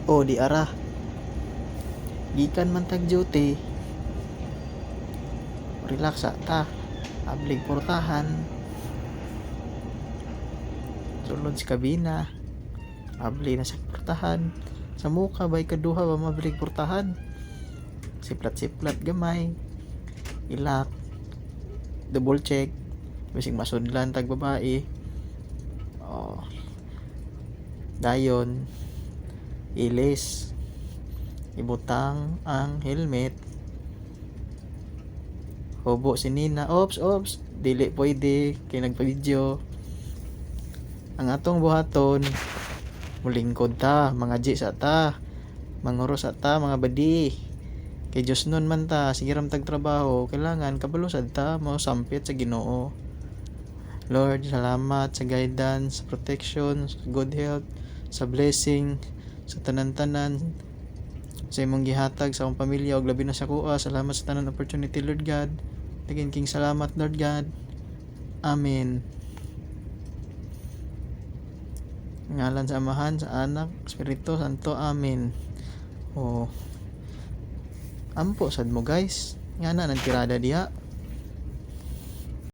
O di ara, gikan man tag duty, relax ta, ablig portahan, sulod sa kabina, abli na sa portahan, sa muka bay kaduha ba mablig portahan, siplat-siplat gamay, ilak, double check, bising masudlan tag babae, oh, dayon, ilis, ibutang ang helmet, hubo si Nina, ops, dili pwede, kay nagpa-video, ang atong buhaton, mulingkod ta, mga G sa ta, manguros sa ta, mga badi, kay Diyos nun man ta, sige ram tag trabaho, kailangan kabalusad ta, mo sampit sa Ginoo. Lord, salamat sa guidance, sa protection, sa good health, sa blessing, sa tanan-tanan, sa imong gihatag sa akong pamilya ug labi na sa kuha. Salamat sa tanan opportunity, Lord God. Daghan king salamat, Lord God. Amen. Ngalan sa Amahan, sa Anak, Espiritu Santo. Amen. Oh. Ampo sad mo guys. Nga na nang tirada diha.